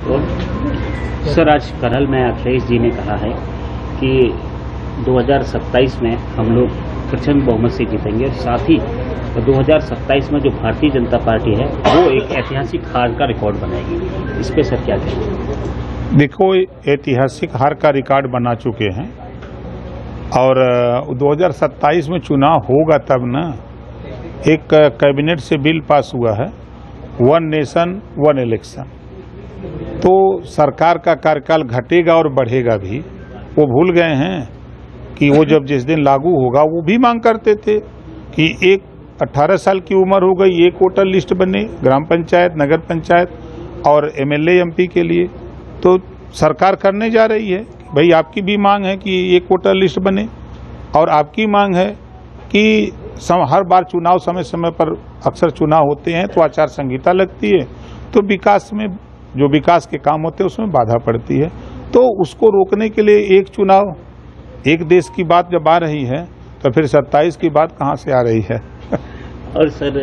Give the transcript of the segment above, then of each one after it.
Sir, आज करहल में अखिलेश जी ने कहा है कि 2027 में हम लोग प्रचंड बहुमत से जीतेंगे और साथ ही 2027 में जो भारतीय जनता पार्टी है वो एक ऐतिहासिक हार का रिकॉर्ड बनाएगी। इस पे सर क्या कहेंगे? देखो, ऐतिहासिक हार का रिकॉर्ड बना चुके हैं और 2027 में चुनाव होगा तब ना। एक कैबिनेट से बिल पास हुआ है, वन नेशन वन इलेक्शन। तो सरकार का कार्यकाल घटेगा और बढ़ेगा भी। वो भूल गए हैं कि वो जब जिस दिन लागू होगा वो भी मांग करते थे कि एक 18 साल की उम्र हो गई, एक वोटर लिस्ट बने ग्राम पंचायत, नगर पंचायत और एमएलए एमपी के लिए। तो सरकार करने जा रही है, भाई आपकी भी मांग है कि एक वोटर लिस्ट बने और आपकी मांग है कि हर बार चुनाव समय समय पर अक्सर चुनाव होते हैं तो आचार संहिता लगती है, तो विकास में जो विकास के काम होते हैं उसमें बाधा पड़ती है। तो उसको रोकने के लिए एक चुनाव, एक देश की बात जब आ रही है तो फिर 27 की बात कहाँ से आ रही है? और सर,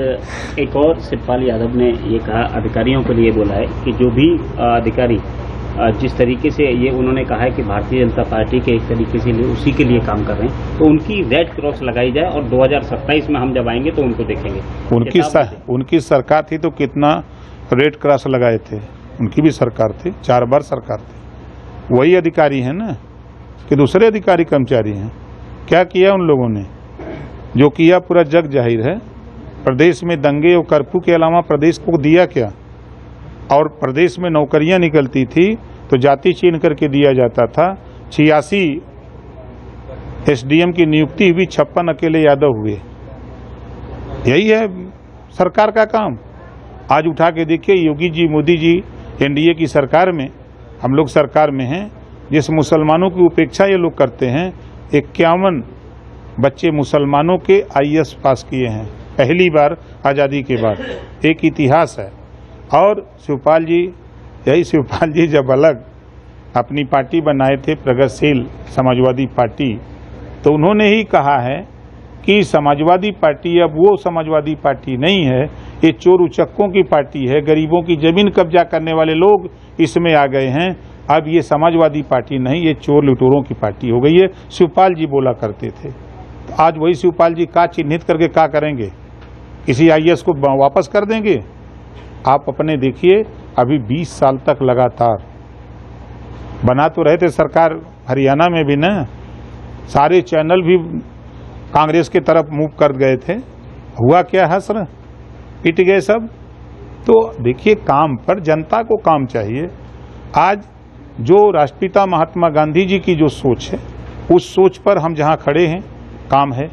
एक और शिवपाल यादव ने ये कहा, अधिकारियों के लिए बोला है कि जो भी अधिकारी जिस तरीके से ये उन्होंने कहा है कि भारतीय जनता पार्टी के एक तरीके से उसी के लिए काम कर रहे हैं, तो उनकी रेड क्रॉस लगाई जाए और 2027 में हम जब आएंगे तो उनको देखेंगे। उनकी सरकार थी तो कितना रेड क्रॉस लगाए थे? उनकी भी सरकार थी, 4 बार सरकार थी। वही अधिकारी हैं ना कि दूसरे अधिकारी कर्मचारी हैं? क्या किया उन लोगों ने? जो किया पूरा जग जाहिर है। प्रदेश में दंगे और कर्फ्यू के अलावा प्रदेश को दिया क्या? और प्रदेश में नौकरियां निकलती थी तो जाति चीन करके दिया जाता था। 86 एसडीएम की नियुक्ति हुई, 56 अकेले यादव हुए। यही है सरकार का काम। आज उठा के देखिए, योगी जी, मोदी जी एनडीए की सरकार में, हम लोग सरकार में हैं, जिस मुसलमानों की उपेक्षा ये लोग करते हैं। 51 बच्चे मुसलमानों के आईएएस पास किए हैं, पहली बार आज़ादी के बाद। एक इतिहास है। और शिवपाल जी जब अलग अपनी पार्टी बनाए थे, प्रगतिशील समाजवादी पार्टी, तो उन्होंने ही कहा है कि समाजवादी पार्टी अब वो समाजवादी पार्टी नहीं है, ये चोर उचक्कों की पार्टी है। गरीबों की जमीन कब्जा करने वाले लोग इसमें आ गए हैं। अब ये समाजवादी पार्टी नहीं, ये चोर लुटेरों की पार्टी हो गई है। शिवपाल जी बोला करते थे। तो आज वही शिवपाल जी का चिन्हित करके क्या करेंगे? किसी आईएएस को वापस कर देंगे? आप अपने देखिए, अभी 20 साल तक लगातार बना तो रहे थे सरकार। हरियाणा में भी ना सारे चैनल भी कांग्रेस की तरफ मूव कर गए थे। हुआ क्या? हसर पिट गए सब। तो देखिए, काम पर जनता को काम चाहिए। आज जो राष्ट्रपिता महात्मा गांधी जी की जो सोच है, उस सोच पर हम जहां खड़े हैं, काम है।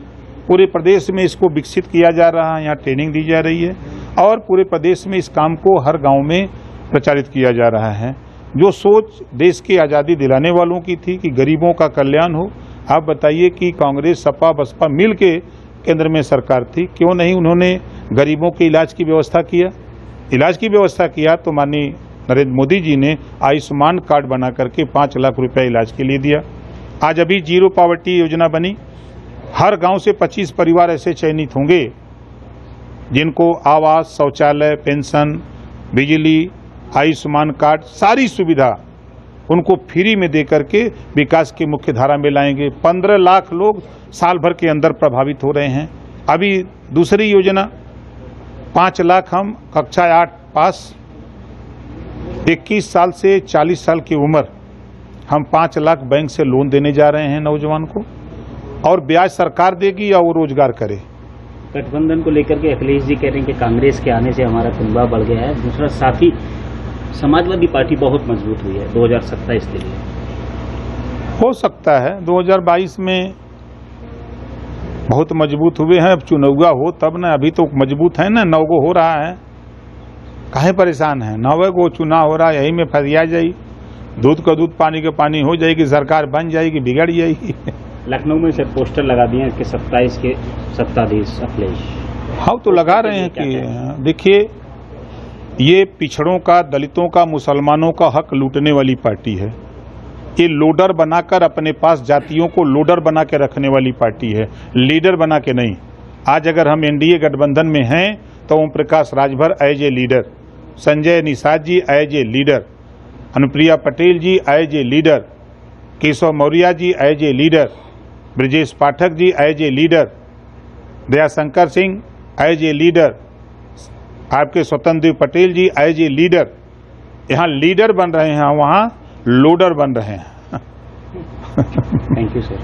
पूरे प्रदेश में इसको विकसित किया जा रहा है, यहाँ ट्रेनिंग दी जा रही है और पूरे प्रदेश में इस काम को हर गांव में प्रचारित किया जा रहा है। जो सोच देश की आज़ादी दिलाने वालों की थी कि गरीबों का कल्याण हो, आप बताइए कि कांग्रेस, सपा, बसपा मिल के केंद्र में सरकार थी, क्यों नहीं उन्होंने गरीबों के इलाज की व्यवस्था किया? इलाज की व्यवस्था किया तो माननीय नरेंद्र मोदी जी ने आयुष्मान कार्ड बना करके 5 लाख रुपया इलाज के लिए दिया। आज अभी जीरो पॉवर्टी योजना बनी। हर गांव से 25 परिवार ऐसे चयनित होंगे जिनको आवास, शौचालय, पेंशन, बिजली, आयुष्मान कार्ड, सारी सुविधा उनको फ्री में दे करके विकास की मुख्य धारा में लाएंगे। 15 लाख लोग साल भर के अंदर प्रभावित हो रहे हैं। अभी दूसरी योजना 5 लाख हम कक्षा 8 पास, 21 साल से 40 साल की उम्र, हम 5 लाख बैंक से लोन देने जा रहे हैं नौजवान को, और ब्याज सरकार देगी या वो रोजगार करे। गठबंधन को लेकर के अखिलेश जी कह रहे हैं कि कांग्रेस के आने से हमारा कुनबा बढ़ गया है। दूसरा, साथ ही समाजवादी पार्टी बहुत मजबूत हुई है 2027 के लिए। हो सकता है 2022 में बहुत मजबूत हुए हैं। अब चुनाव हो तब ना, अभी तो मजबूत है ना। 9 गो हो रहा है, काहे परेशान है? 9 गो चुनाव हो रहा है, यही में फरिया जाई। दूध का दूध, पानी का पानी हो जाएगी, सरकार बन जाएगी, बिगड़ जाएगी। लखनऊ में से पोस्टर लगा दिए हैं कि 27 के सत्ताधीश अखिलेश। हाँ, तो लगा रहे हैं कि देखिए, ये पिछड़ों का, दलितों का, मुसलमानों का हक लूटने वाली पार्टी है। ये लोडर बनाकर अपने पास जातियों को लोडर बना के रखने वाली पार्टी है, लीडर बना के नहीं। आज अगर हम एनडीए गठबंधन में हैं तो Om Prakash Rajbhar as a leader, Sanjay Nishad ji as a leader, Anupriya Patel ji as a leader, Keshav Maurya ji as a leader, Brajesh Pathak ji as a leader, Dayashankar Singh as a leader, आपके Swatantra Dev Patel ji as a leader. यहाँ लीडर बन रहे हैं, वहाँ लोडर बन रहे हैं। Thank you sir.